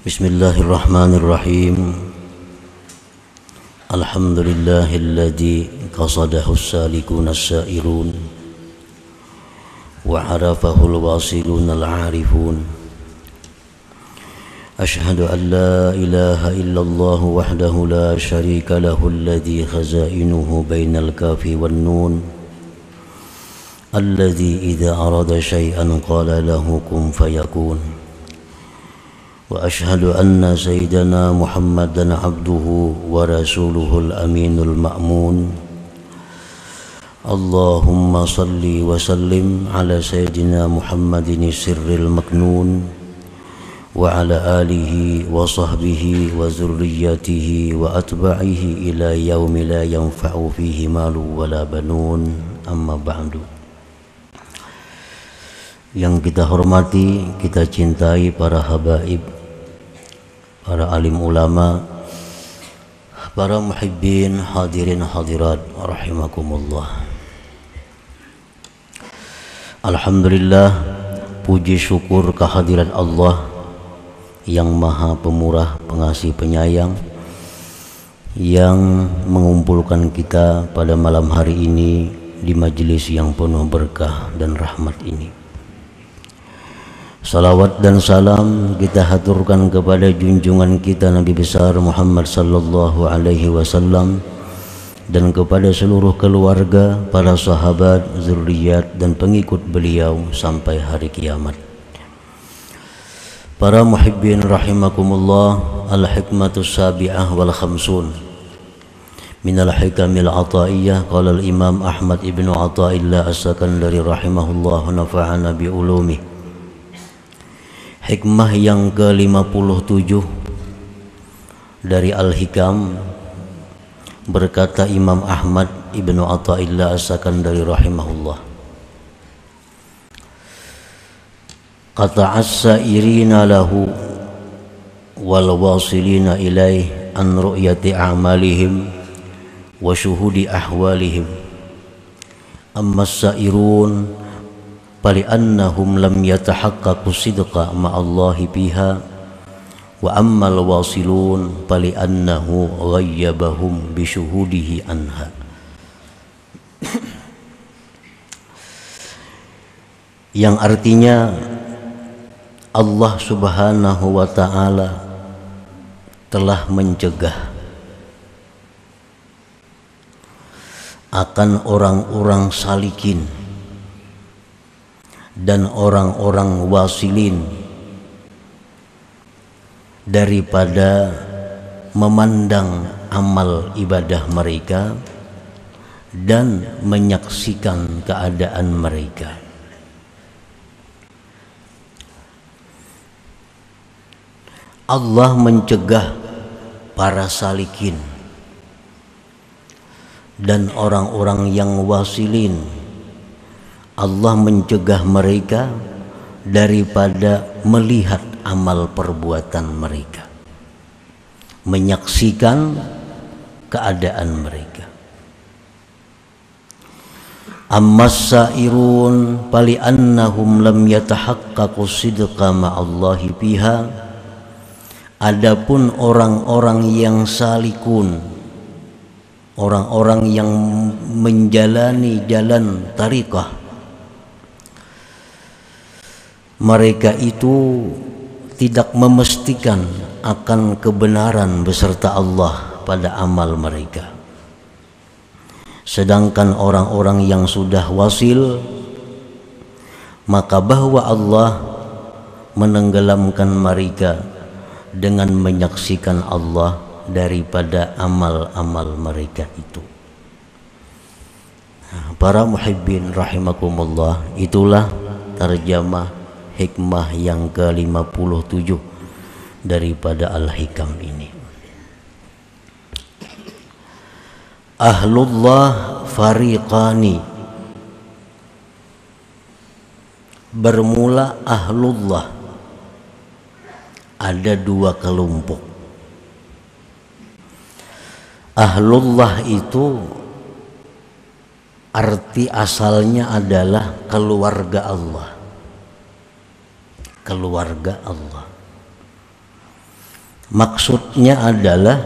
Bismillahirrahmanirrahim. Alhamdulillahilladzi qasadahu as-salikun as-sairun wa arafahu al-wasilun al-arifun. Ashhadu an la ilaha illallah wahdahu la syarika lahu alladzi khazainuhu bainal kafi wan nun alladzi idza arada syai'an qala lahu kun fayakun. Wa ashhadu anna sayyidana Muhammadan abduhu wa rasuluhul aminul ma'mun. Allahumma salli wa sallim ala sayyidina Muhammadin sirril maknun wa ala alihi wa sahbihi wa zurriyatihi wa atba'ihi ila yaumi la yanfa'u fihi malu wa la banun. Amma ba'du. Yang kita hormati, kita cintai para habaib, para alim ulama, para muhibbin, hadirin hadirat rahimakumullah. Alhamdulillah, puji syukur kehadirat Allah yang maha pemurah, pengasih, penyayang, yang mengumpulkan kita pada malam hari ini di majelis yang penuh berkah dan rahmat ini. Salawat dan salam kita haturkan kepada junjungan kita Nabi besar Muhammad sallallahu alaihi wasallam dan kepada seluruh keluarga, para sahabat, zuriat dan pengikut beliau sampai hari kiamat. Para muhibbin rahimakumullah, al-hikmatus sabi'ah wal khamsun minal hikamil ataiyah. Qala al-imam Ahmad ibnu Athaillah as-Sakandari rahimahullah nafa'ana bi ulumih. Hikmah yang ke-57 dari Al-Hikam, berkata Imam Ahmad ibnu Athaillah as-Sakandari rahimahullah, qata'as sairina lahu wal wasilina ilaih an ru'yati a'malihim wa syuhudi ahwalihim. Amma sairun فلأنهم لم يتحققوا الصدق مع الله بها وأما الواصلون فلأنه غيبهم بشهوده عنها. Yang artinya Allah subhanahu wa ta'ala telah mencegah akan orang-orang salikin dan orang-orang wasilin daripada memandang amal ibadah mereka dan menyaksikan keadaan mereka. Allah mencegah para salikin dan orang-orang yang wasilin, Allah mencegah mereka daripada melihat amal perbuatan mereka, menyaksikan keadaan mereka. Ammas sairun fali'annahum lam yatahaqqaqu sidqa ma'allahi biha. Adapun orang-orang yang salikun, orang-orang yang menjalani jalan tariqah, mereka itu tidak memastikan akan kebenaran beserta Allah pada amal mereka. Sedangkan orang-orang yang sudah wasil, maka bahwa Allah menenggelamkan mereka dengan menyaksikan Allah daripada amal-amal mereka itu. Para muhibbin rahimakumullah, itulah terjemah hikmah yang ke-57 daripada Al-Hikam ini. Ahlullah fariqani. Bermula ahlullah, ada dua kelompok. Ahlullah itu arti asalnya adalah keluarga Allah. Keluarga Allah. Maksudnya adalah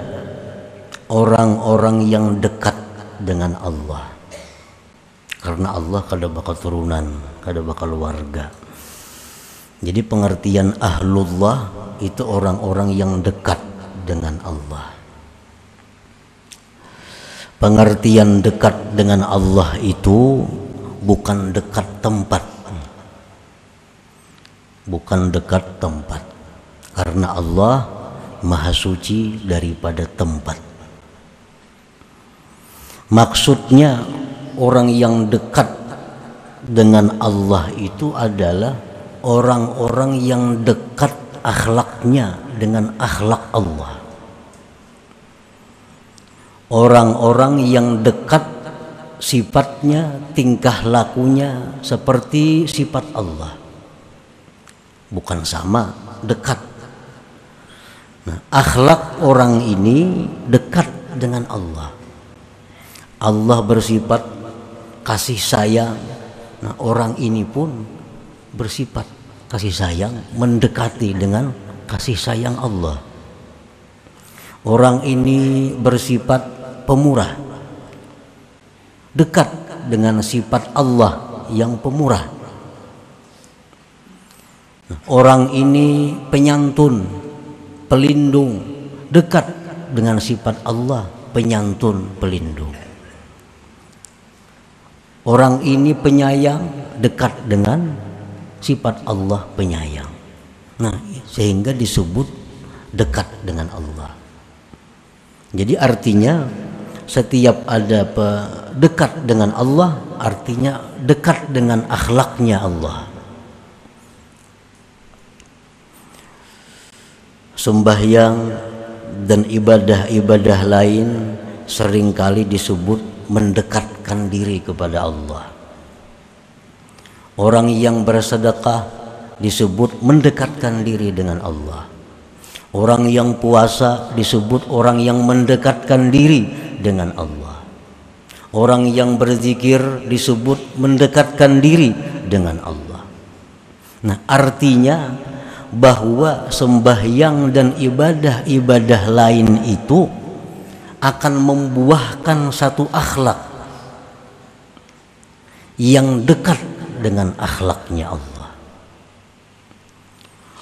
orang-orang yang dekat dengan Allah. Karena Allah kada bakal turunan, kada bakal warga. Jadi pengertian ahlullah itu orang-orang yang dekat dengan Allah. Pengertian dekat dengan Allah itu bukan dekat tempat. Bukan dekat tempat. Karena Allah Maha Suci daripada tempat. Maksudnya orang yang dekat dengan Allah itu adalah orang-orang yang dekat akhlaknya dengan akhlak Allah. Orang-orang yang dekat sifatnya, tingkah lakunya seperti sifat Allah. Bukan sama, dekat. Nah, akhlak orang ini dekat dengan Allah. Allah bersifat kasih sayang. Nah, orang ini pun bersifat kasih sayang, mendekati dengan kasih sayang Allah. Orang ini bersifat pemurah, dekat dengan sifat Allah yang pemurah. Orang ini penyantun, pelindung, dekat dengan sifat Allah penyantun, pelindung. Orang ini penyayang, dekat dengan sifat Allah penyayang. Nah, sehingga disebut dekat dengan Allah. Jadi artinya setiap ada dekat dengan Allah, artinya dekat dengan akhlaknya Allah. Sembahyang dan ibadah-ibadah lain seringkali disebut mendekatkan diri kepada Allah. Orang yang bersedekah disebut mendekatkan diri dengan Allah. Orang yang puasa disebut orang yang mendekatkan diri dengan Allah. Orang yang berzikir disebut mendekatkan diri dengan Allah. Nah, artinya bahwa sembahyang dan ibadah-ibadah lain itu akan membuahkan satu akhlak yang dekat dengan akhlaknya Allah.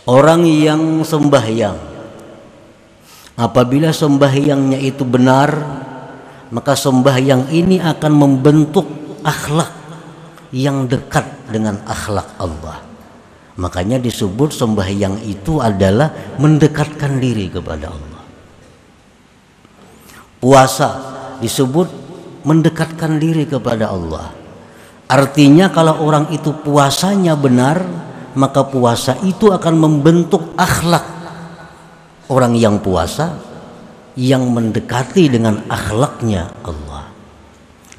Orang yang sembahyang, apabila sembahyangnya itu benar, maka sembahyang ini akan membentuk akhlak yang dekat dengan akhlak Allah. Makanya disebut sembahyang itu adalah mendekatkan diri kepada Allah. Puasa disebut mendekatkan diri kepada Allah. Artinya kalau orang itu puasanya benar, maka puasa itu akan membentuk akhlak orang yang puasa yang mendekati dengan akhlaknya Allah.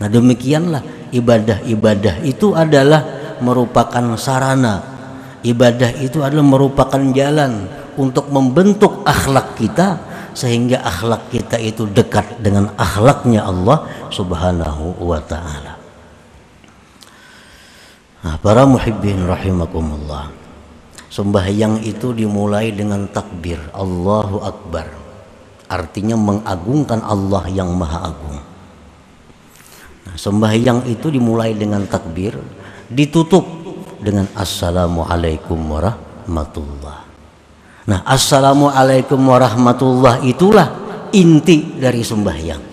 Nah, demikianlah ibadah-ibadah itu adalah merupakan sarana. Ibadah itu adalah merupakan jalan untuk membentuk akhlak kita sehingga akhlak kita itu dekat dengan akhlaknya Allah Subhanahu wa ta'ala. Nah, para muhibbin rahimakumullah, sembahyang itu dimulai dengan takbir Allahu Akbar, artinya mengagungkan Allah yang maha agung. Nah, sembahyang itu dimulai dengan takbir, ditutup dengan assalamualaikum warahmatullah. Nah, assalamualaikum warahmatullah itulah inti dari sembahyang.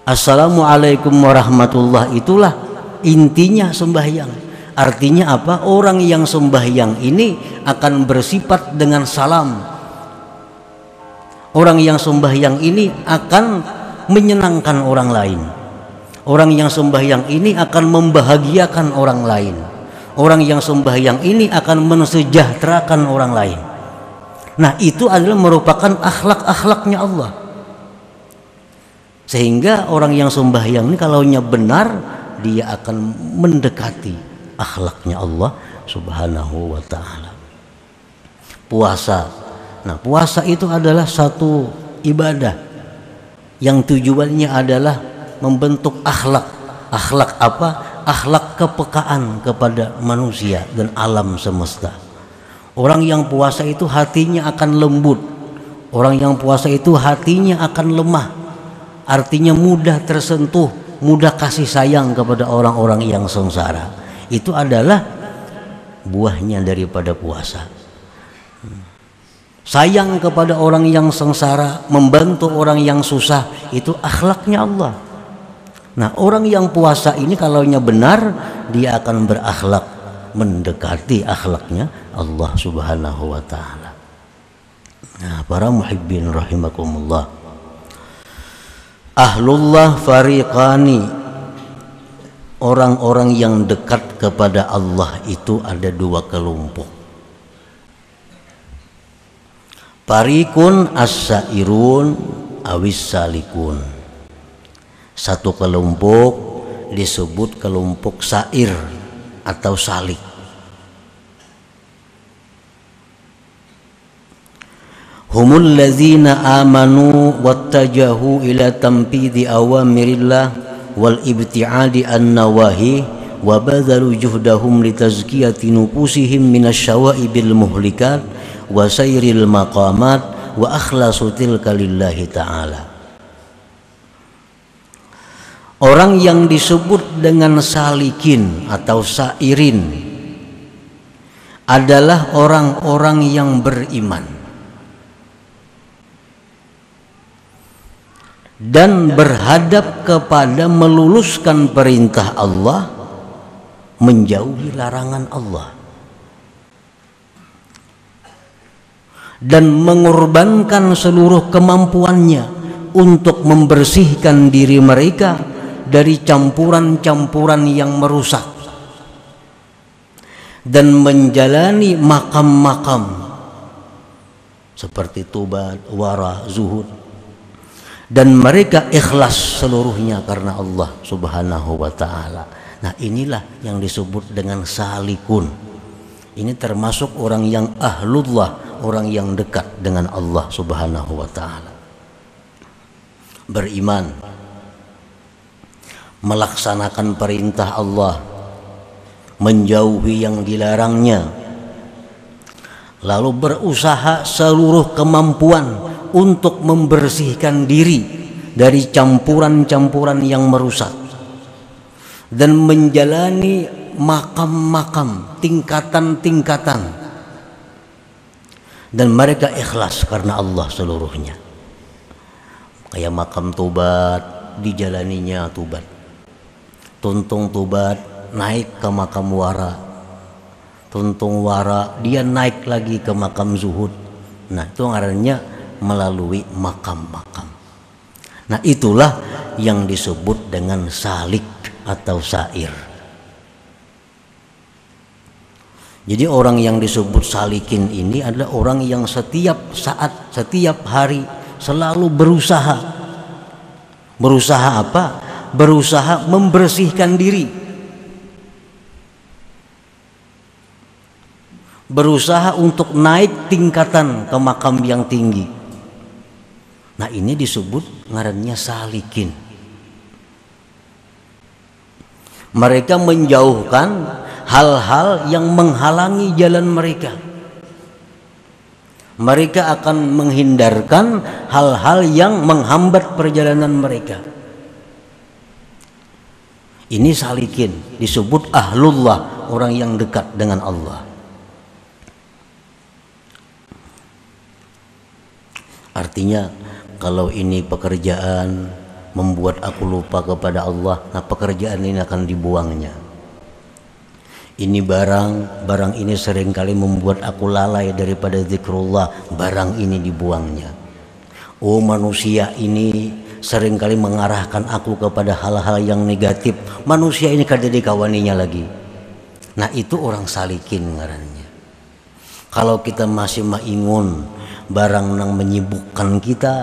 Assalamualaikum warahmatullah itulah intinya sembahyang. Artinya apa? Orang yang sembahyang ini akan bersifat dengan salam. Orang yang sembahyang ini akan menyenangkan orang lain. Orang yang sembahyang ini akan membahagiakan orang lain. Orang yang sembahyang ini akan mensejahterakan orang lain. Nah, itu adalah merupakan akhlak-akhlaknya Allah. Sehingga orang yang sembahyang ini kalaunya benar, dia akan mendekati akhlaknya Allah Subhanahu wa ta'ala. Puasa. Nah, puasa itu adalah satu ibadah yang tujuannya adalah membentuk akhlak. Akhlak apa? Akhlak kepekaan kepada manusia dan alam semesta. Orang yang puasa itu hatinya akan lembut. Orang yang puasa itu hatinya akan lemah. Artinya mudah tersentuh, mudah kasih sayang kepada orang-orang yang sengsara. Itu adalah buahnya daripada puasa. Sayang kepada orang yang sengsara, membantu orang yang susah, itu akhlaknya Allah. Nah, orang yang puasa ini kalaunya benar, dia akan berakhlak mendekati akhlaknya Allah Subhanahu wa taala. Nah, para muhibbin rahimakumullah. Ahlullah fariqani. Orang-orang yang dekat kepada Allah itu ada dua kelompok. Fariqun as-sairun awis salikun. Satu kelompok disebut kelompok sair atau salik. Humul ladzina amanu wattajahu ila tanfidhi awamirillah wal ibtiadi an nawahi wa badhalu juhdahum litazkiyati nufusihim minasyawaibil muhlikat wa sayril maqamat wa akhlasu tilka lillahi ta'ala. Orang yang disebut dengan salikin atau sairin adalah orang-orang yang beriman dan berhadap kepada meluluskan perintah Allah, menjauhi larangan Allah, dan mengorbankan seluruh kemampuannya untuk membersihkan diri mereka dari campuran-campuran yang merusak dan menjalani makam-makam seperti tobat, wara, zuhud, dan mereka ikhlas seluruhnya karena Allah Subhanahu wa ta'ala. Nah, inilah yang disebut dengan salikun. Ini termasuk orang yang ahlullah, orang yang dekat dengan Allah Subhanahu wa ta'ala. Beriman, melaksanakan perintah Allah, menjauhi yang dilarangnya, lalu berusaha seluruh kemampuan untuk membersihkan diri dari campuran-campuran yang merusak dan menjalani makam-makam, tingkatan-tingkatan, dan mereka ikhlas karena Allah seluruhnya. Kayak makam tobat, dijalaninya tobat. Tuntung tobat, naik ke makam wara. Tuntung wara, dia naik lagi ke makam zuhud. Nah, itu ngarannya melalui makam-makam. Nah, itulah yang disebut dengan salik atau sair. Jadi orang yang disebut salikin ini adalah orang yang setiap saat, setiap hari selalu berusaha. Berusaha apa? Berusaha membersihkan diri. Berusaha untuk naik tingkatan ke makam yang tinggi. Nah, ini disebut ngarannya salikin. Mereka menjauhkan hal-hal yang menghalangi jalan mereka. Mereka akan menghindarkan hal-hal yang menghambat perjalanan mereka. Ini salikin, disebut ahlullah, orang yang dekat dengan Allah. Artinya, kalau ini pekerjaan membuat aku lupa kepada Allah, nah pekerjaan ini akan dibuangnya. Ini barang ini seringkali membuat aku lalai daripada zikrullah, barang ini dibuangnya. Oh, manusia ini seringkali mengarahkan aku kepada hal-hal yang negatif, manusia ini kada dikawaninya lagi. Nah, itu orang salikin ngarannya. Kalau kita masih maingun barang yang menyibukkan kita,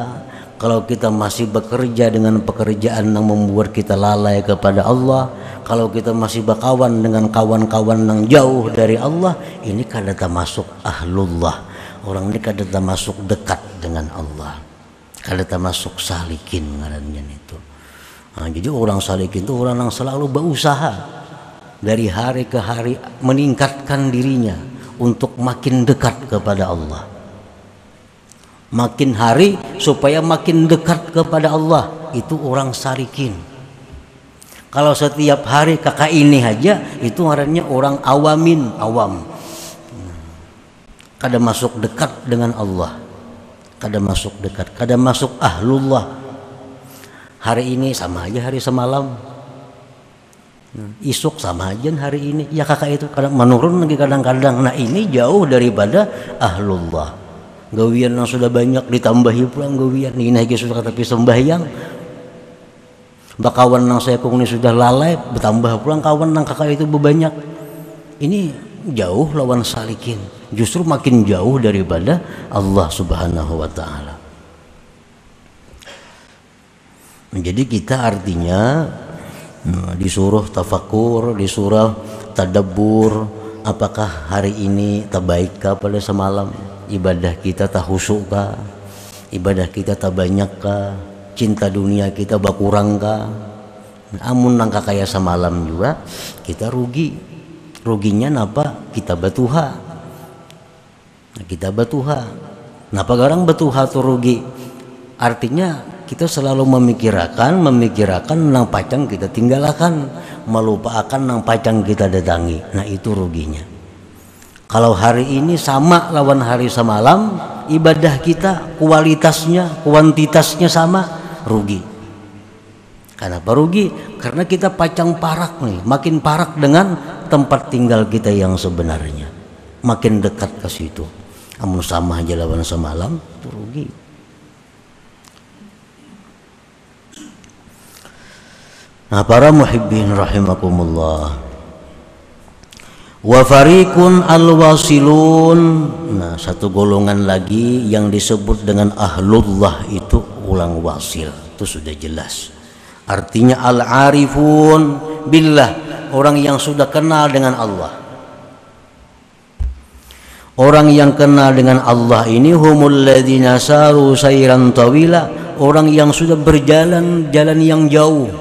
kalau kita masih bekerja dengan pekerjaan yang membuat kita lalai kepada Allah, kalau kita masih berkawan dengan kawan-kawan yang jauh dari Allah, ini kada termasuk ahlullah. Orang ini kada termasuk dekat dengan Allah, kada termasuk salikin ngarannya itu. Nah, jadi orang salikin itu orang yang selalu berusaha dari hari ke hari meningkatkan dirinya untuk makin dekat kepada Allah. Makin hari supaya makin dekat kepada Allah, itu orang salikin. Kalau setiap hari kakak ini aja, itu ngarannya orang awam. Kada masuk dekat dengan Allah, kada masuk dekat, kada masuk ahlullah. Hari ini sama aja hari semalam, isuk sama aja hari ini. Ya kakak itu kadang menurun lagi kadang-kadang. Nah ini jauh daripada ahlullah. Gawian yang sudah banyak ditambahi pulang gawian. Ini lagi sudah tapi sembahyang. Bakawan nang saya kung ini sudah lalai, bertambah pulang kawan nang kakak itu berbanyak. Ini jauh lawan salikin, justru makin jauh daripada Allah Subhanahu wa taala. Jadi kita artinya disuruh tafakur, disuruh tadabbur, apakah hari ini tabaik kah pada semalam, ibadah kita tak khusyuk kah, ibadah kita tak banyak kah, cinta dunia kita berkurang kah. Amun nangka kaya semalam juga kita ruginya napa? Kita batuha. Napa garang batuha tuh rugi? Artinya kita selalu memikirkan nang pacang kita tinggalkan, melupakan nang pacang kita datangi. Nah itu ruginya. Kalau hari ini sama lawan hari semalam, ibadah kita kualitasnya, kuantitasnya sama, rugi. Kenapa rugi? Karena kita pacang parak nih, makin parak dengan tempat tinggal kita yang sebenarnya, makin dekat ke situ. Amun sama aja lawan semalam, itu rugi. Nah para muhibbin rahimakumullah, wa fariqun al-wasilun. Nah satu golongan lagi yang disebut dengan ahlullah itu ulang wasil, itu sudah jelas. Artinya al-arifun billah, orang yang sudah kenal dengan Allah. Orang yang kenal dengan Allah ini humul ladzina saru sayran tawila, orang yang sudah berjalan jalan yang jauh.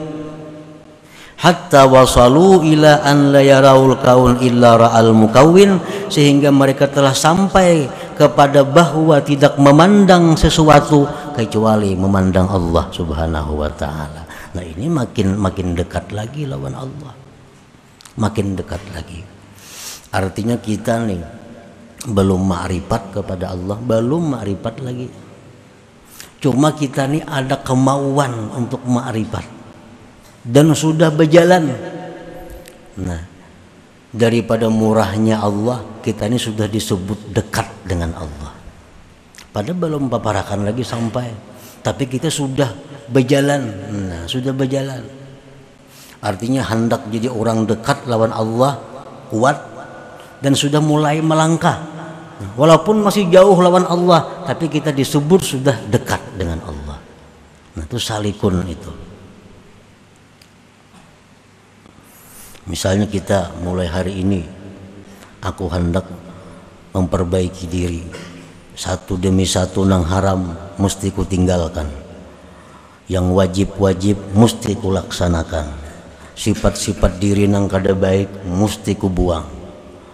Hatta wasalu ila an la yaraul kaun illa ra'al mukawwin, sehingga mereka telah sampai kepada bahwa tidak memandang sesuatu kecuali memandang Allah Subhanahu wa taala. Nah ini makin dekat lagi lawan Allah, makin dekat lagi. Artinya kita nih belum ma'rifat kepada Allah, belum ma'rifat lagi. Cuma kita nih ada kemauan untuk ma'rifat dan sudah berjalan. Nah daripada murahnya Allah, kita ini sudah disebut dekat dengan Allah. Padahal belum paparakan lagi sampai, tapi kita sudah berjalan. Nah sudah berjalan, artinya hendak jadi orang dekat lawan Allah, kuat, dan sudah mulai melangkah. Walaupun masih jauh lawan Allah, tapi kita disebut sudah dekat dengan Allah. Nah itu salikun itu. Misalnya kita mulai hari ini, aku hendak memperbaiki diri, satu demi satu nang haram mesti ku tinggalkan, yang wajib-wajib mesti ku laksanakan, sifat-sifat diri nang kada baik mesti ku buang,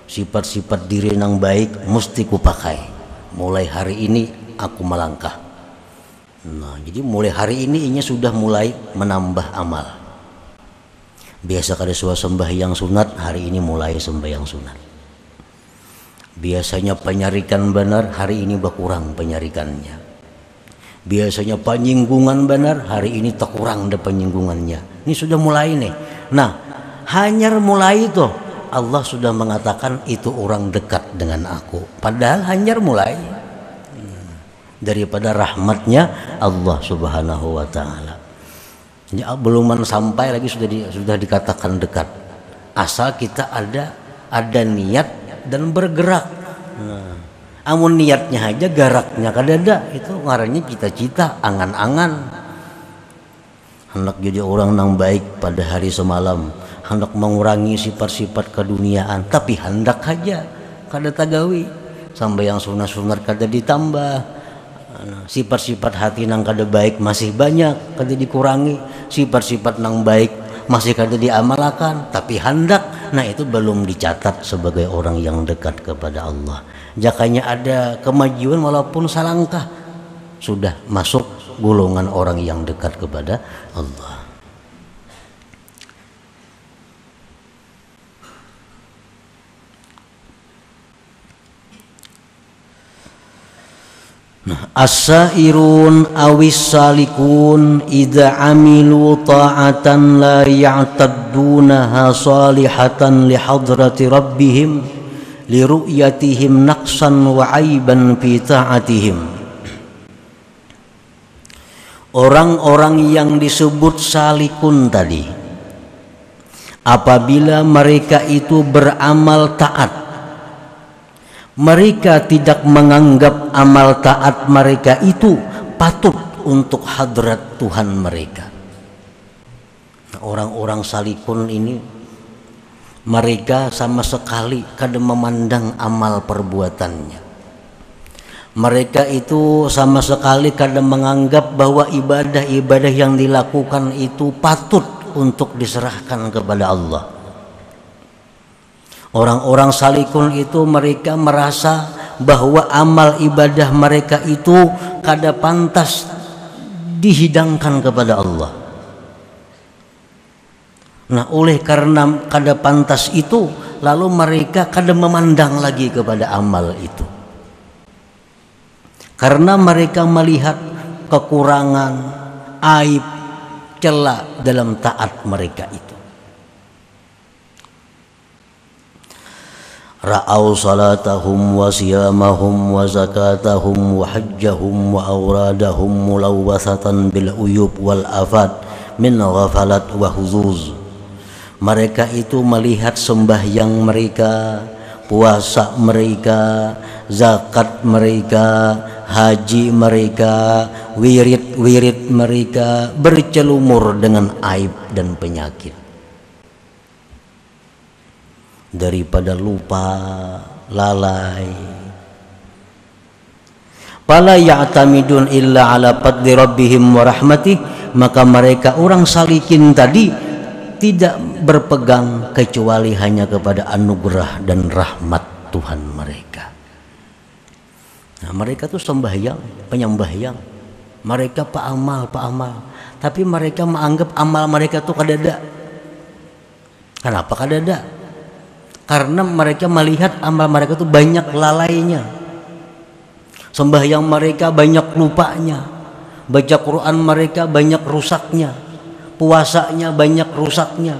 sifat-sifat diri nang baik mesti ku pakai. Mulai hari ini aku melangkah. Nah jadi mulai hari ini sudah mulai menambah amal. Biasa kada suah sembahyang sunat, hari ini mulai sembahyang sunat. Biasanya penyarikan benar, hari ini berkurang penyarikannya. Biasanya penyinggungan benar, hari ini tak kurang ada penyinggungannya. Ini sudah mulai nih. Nah hanya mulai itu Allah sudah mengatakan itu orang dekat dengan aku. Padahal hanya mulai daripada rahmatnya Allah Subhanahu wa taala. Ya, belum sampai lagi sudah dikatakan dekat. Asal kita ada niat dan bergerak. Nah, amun niatnya aja, geraknya kadada, itu ngarannya cita-cita, angan-angan. Hendak jadi orang nang baik pada hari semalam, hendak mengurangi sifat-sifat keduniaan, tapi hendak aja kada tagawi. Sampai yang sunat-sunat kada ditambah. Sifat-sifat hati nang kada baik masih banyak, kada dikurangi. Sifat-sifat nang baik masih kada diamalkan, tapi hendak nah itu belum dicatat sebagai orang yang dekat kepada Allah. Jakanya ada kemajuan walaupun salangkah, sudah masuk golongan orang yang dekat kepada Allah. Nah, as-sairun awis salikun idza amilu ta'atan la ya'taddunaha salihatan li hadrati rabbihim li ru'yatihim naqsan wa aiban fi ta'atihim. Orang-orang yang disebut salikun tadi, apabila mereka itu beramal taat, mereka tidak menganggap amal taat mereka itu patut untuk hadrat Tuhan mereka. Orang-orang salikun ini, mereka sama sekali kada memandang amal perbuatannya. Mereka itu sama sekali kada menganggap bahwa ibadah-ibadah yang dilakukan itu patut untuk diserahkan kepada Allah. Orang-orang salikun itu mereka merasa bahwa amal ibadah mereka itu kada pantas dihidangkan kepada Allah. Nah, oleh karena kada pantas itu, lalu mereka kada memandang lagi kepada amal itu. Karena mereka melihat kekurangan, aib, celah dalam taat mereka itu. Ra'au salatahum wa siyamahum wa zakatahum wa hajjahum wa awradahum mulawwathatan bil uyub wal afat min ghafalat wa huzuz. Mereka itu melihat sembahyang mereka, puasa mereka, zakat mereka, haji mereka, wirid-wirid mereka bercelumur dengan aib dan penyakit. Daripada lupa, lalai, fala ya'tamidun illa ala fadli rabbihim wa rahmatih, maka mereka orang salikin tadi tidak berpegang kecuali hanya kepada anugerah dan rahmat Tuhan mereka. Nah, mereka tuh sembahyang, penyembahyang, mereka paamal, tapi mereka menganggap amal mereka tuh kadada. Kenapa kadada? Karena mereka melihat amal mereka itu banyak lalainya, sembahyang mereka banyak lupanya, baca Quran mereka banyak rusaknya, puasanya banyak rusaknya,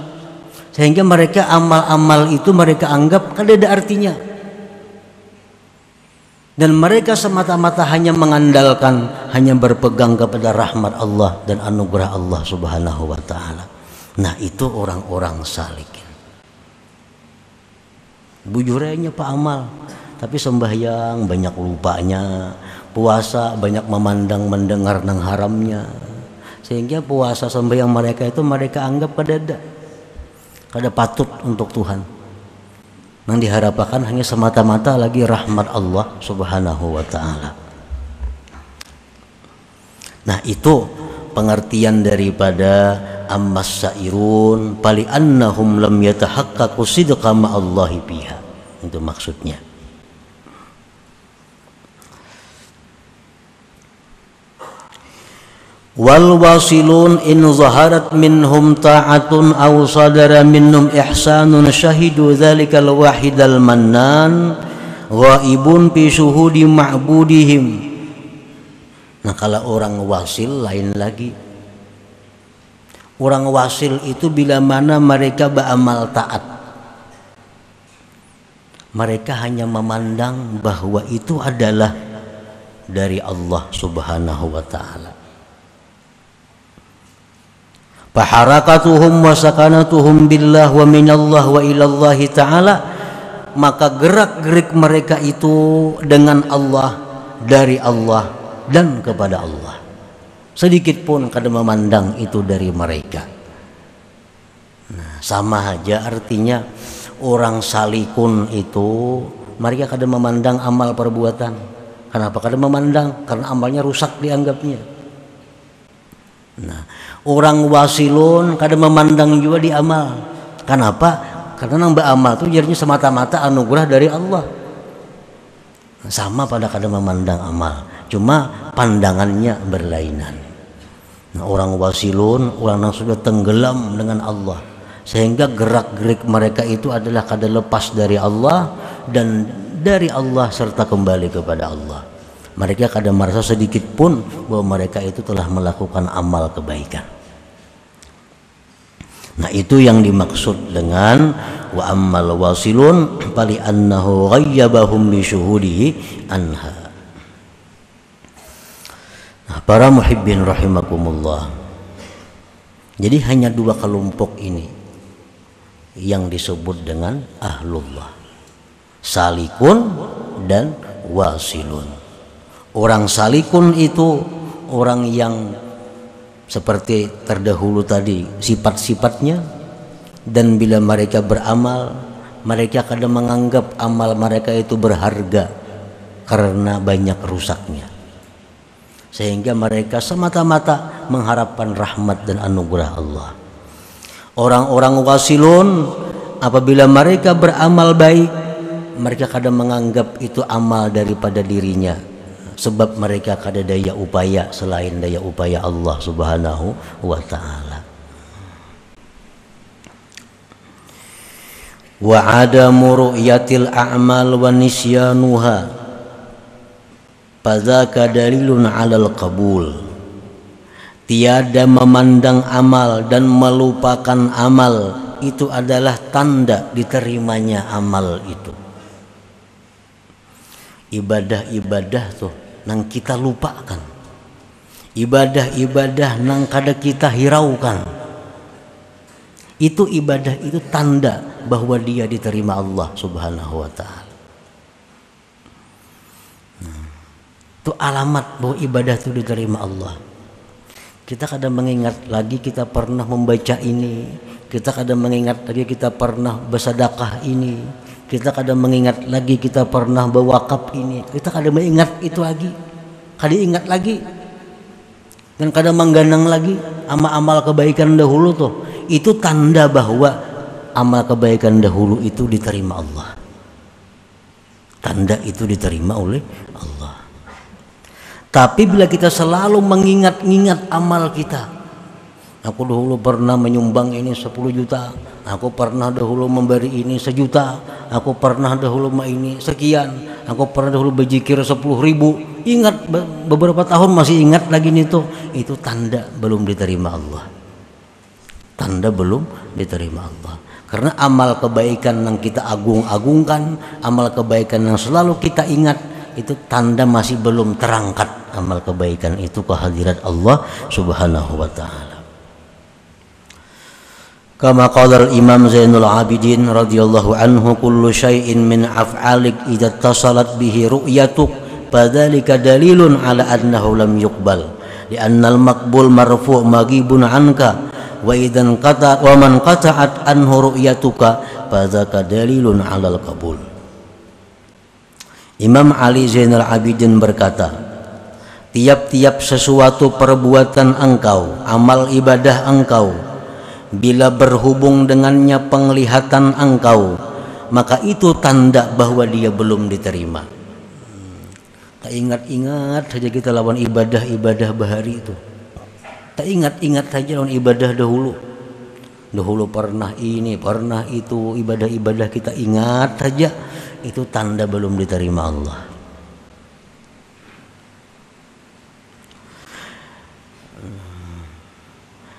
sehingga mereka amal-amal itu mereka anggap kada ada artinya, dan mereka semata-mata hanya mengandalkan, hanya berpegang kepada rahmat Allah dan anugerah Allah Subhanahu wa Ta'ala. Nah, itu orang-orang salik. Bujurnya pak amal, tapi sembahyang banyak lupanya, puasa banyak memandang mendengar nang haramnya, sehingga puasa sembahyang mereka itu mereka anggap kada patut untuk Tuhan. Yang diharapkan hanya semata-mata lagi rahmat Allah Subhanahu wa Ta'ala. Nah, itu pengertian daripada ammas sairun pali annahum lam yatahaqqaqu sidqa ma'allahi biha. Itu maksudnya. Wal wasilun in zaharat minhum ta'atun aw sadara minhum ihsanun syahidu dzalikal wahidal mannan ghaibun fi syuhudi ma'budihim. Nah, kalau orang wasil lain lagi. Orang wasil itu bila mana mereka beramal taat, mereka hanya memandang bahwa itu adalah dari Allah Subhanahu wa Ta'ala. Faharakatuhum wa sakanatuhum billah wa minallah wa ilallahi ta'ala, maka gerak-gerik mereka itu dengan Allah, dari Allah dan kepada Allah. Sedikit pun kada memandang itu dari mereka. Nah, sama aja artinya orang salikun itu mereka kada memandang amal perbuatan. Kenapa kada memandang? Karena amalnya rusak dianggapnya. Nah, orang wasilun kada memandang juga di amal. Kenapa? karena nambah amal itu jadinya semata-mata anugerah dari Allah. Sama pada kadang memandang amal, cuma pandangannya berlainan. Nah, orang wasilun, orang yang sudah tenggelam dengan Allah, sehingga gerak-gerik mereka itu adalah kada lepas dari Allah dan dari Allah serta kembali kepada Allah. Mereka kada merasa sedikit pun bahwa mereka itu telah melakukan amal kebaikan. Nah, itu yang dimaksud dengan wa ammal wasilun fali annahu ghayyabahum bi syuhudihi anha. Nah, para muhibbin rahimakumullah. Jadi hanya dua kelompok ini yang disebut dengan ahlullah. Salikun dan wasilun. Orang salikun itu orang yang seperti terdahulu tadi sifat-sifatnya, dan bila mereka beramal mereka kadang menganggap amal mereka itu berharga karena banyak rusaknya, sehingga mereka semata-mata mengharapkan rahmat dan anugerah Allah. Orang-orang wasilun apabila mereka beramal baik mereka kadang menganggap itu amal daripada dirinya, sebab mereka kada daya upaya selain daya upaya Allah Subhanahu wa ta'ala. Wa adamu ru'yatil a'mal wa nisyanuha fadzaka dalilun 'alal qabul. Tiada memandang amal dan melupakan amal itu adalah tanda diterimanya amal itu. Ibadah-ibadah tuh nang kita lupakan, ibadah-ibadah nang kada kita hiraukan, itu ibadah itu tanda bahwa dia diterima Allah Subhanahu wa ta'ala. Itu alamat bahwa ibadah itu diterima Allah. Kita kadang mengingat lagi kita pernah membaca ini, kita kadang mengingat lagi kita pernah bersedekah ini, kita kadang mengingat lagi kita pernah berwakaf ini, kita kadang mengingat itu lagi, kadang ingat lagi, dan kadang menggandeng lagi amal-amal kebaikan dahulu tuh. Itu tanda bahwa amal kebaikan dahulu itu diterima Allah. Tanda itu diterima oleh Allah. Tapi bila kita selalu mengingat-ingat amal kita, aku dahulu pernah menyumbang ini 10 juta, aku pernah dahulu memberi ini 1 juta, aku pernah dahulu ini sekian, aku pernah dahulu berzikir 10.000. Ingat beberapa tahun masih ingat lagi itu tanda belum diterima Allah. Tanda belum diterima Allah. Karena amal kebaikan yang kita agung-agungkan, amal kebaikan yang selalu kita ingat, itu tanda masih belum terangkat amal kebaikan itu ke hadirat Allah Subhanahu wa ta'ala. Kama qala al-Imam Zainul Abidin radhiyallahu anhu, kullu syai'in min af'alik idza tasalat bihi ru'yatuk fadzalika dalilun ala annahu lam yuqbal li'anna al-maqbul marfu' maghibun anka wa idzan qata wa man qata'at anhu ru'yatuka fadzaka dalilun 'alal qabul. Imam Ali Zainal Abidin berkata, tiap-tiap sesuatu perbuatan engkau, amal ibadah engkau, bila berhubung dengannya penglihatan engkau, maka itu tanda bahwa dia belum diterima. Tak ingat-ingat saja kita lawan ibadah-ibadah bahari itu. Tak ingat-ingat saja lawan ibadah dahulu. Dahulu pernah ini, pernah itu, ibadah-ibadah kita ingat saja, itu tanda belum diterima Allah.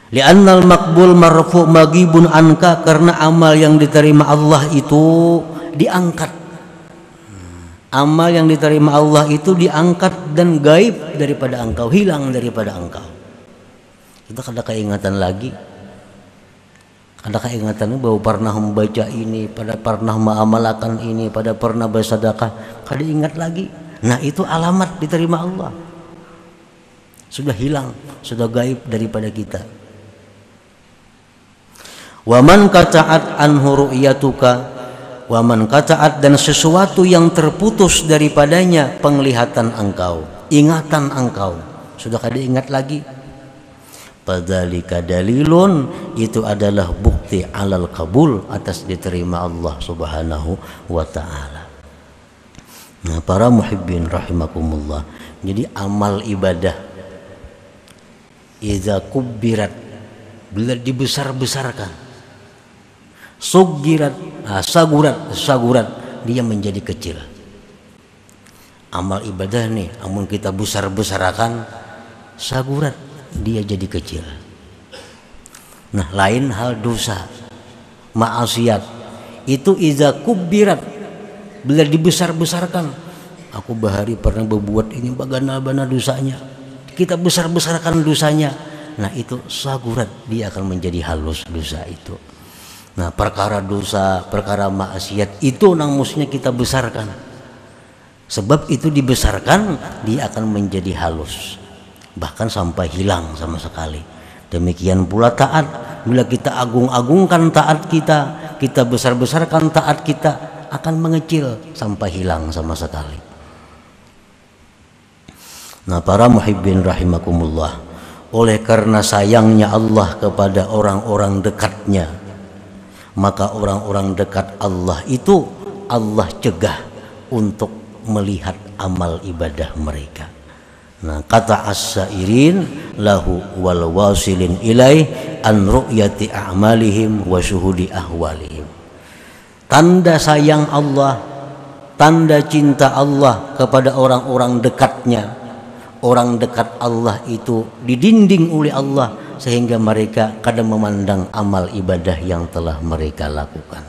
Li'annal maqbul marfu' maghibun anka, karena amal yang diterima Allah itu diangkat. Amal yang diterima Allah itu diangkat dan gaib daripada engkau, hilang daripada engkau. Kita kada keingatan lagi. Ada keingatan bahwa pernah membaca ini, pada pernah mengamalkan ini, pada pernah bersedekah, kada ingat lagi. Nah, itu alamat diterima Allah. Sudah hilang, sudah gaib daripada kita. Wa man qata'at anhu ru'yatuka, wa man qata'at, dan sesuatu yang terputus daripadanya penglihatan engkau, ingatan engkau, sudah kada ingat lagi. Fadzalika dalilun, itu adalah bukti alal kabul, atas diterima Allah Subhanahu wa taala. Nah, para muhibbin rahimakumullah. Jadi amal ibadah iza kubbirat, bila dibesar-besarkan, sugirat, sagurat, dia menjadi kecil. Amal ibadah nih, amun kita besar-besarkan, sagurat, dia jadi kecil. Nah, lain hal dosa, maksiat, itu iza kubbirat, bila dibesar-besarkan. Aku bahari pernah berbuat ini, bagaimana dosanya, kita besar-besarkan dosanya. Nah, itu sagurat, dia akan menjadi halus dosa itu. Nah, perkara dosa, perkara maksiat itu nang mestinya kita besarkan. Sebab itu dibesarkan, dia akan menjadi halus, bahkan sampai hilang sama sekali. Demikian pula taat, bila kita agung-agungkan taat kita, kita besar-besarkan taat kita, akan mengecil sampai hilang sama sekali. Nah, para muhibbin rahimakumullah, oleh karena sayangnya Allah kepada orang-orang dekatnya, maka orang-orang dekat Allah itu Allah cegah untuk melihat amal ibadah mereka. Nah, kata as-sairin lahu wal wasilin ilaih an ru'yati a'malihim wa syuhudi ahwalihim. Tanda sayang Allah, tanda cinta Allah kepada orang-orang dekatnya. Orang dekat Allah itu didinding oleh Allah sehingga mereka kadang memandang amal ibadah yang telah mereka lakukan.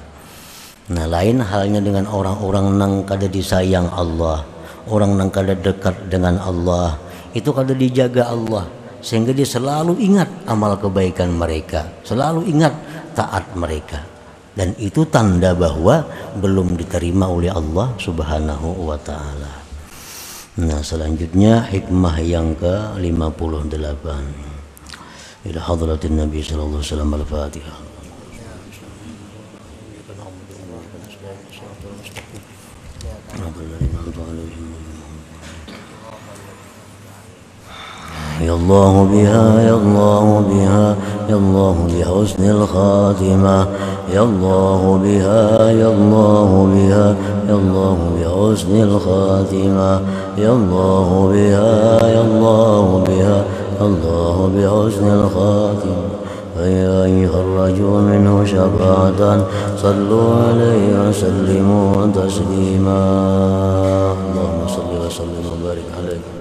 Nah, lain halnya dengan orang-orang nang kada disayang Allah, orang nang kada dekat dengan Allah, itu kada dijaga Allah, sehingga dia selalu ingat amal kebaikan mereka, selalu ingat taat mereka. Dan itu tanda bahwa belum diterima oleh Allah Subhanahu wa taala. Nah, selanjutnya hikmah yang ke-58. Ila hadratin Nabi sallallahu alaihi wasallam al-Fatihah. يا الله بها يا الله بها يا الله بحسن الخاتمة يا الله بها يا الله بها يا الله بحسن الخاتمة يا الله بها يا الله بها يا الله بحسن الخاتمة فيا أيها الرجل منه شفاعة صلوا عليه وسلموا تسليما اللهم صل وسلم وبارك عليه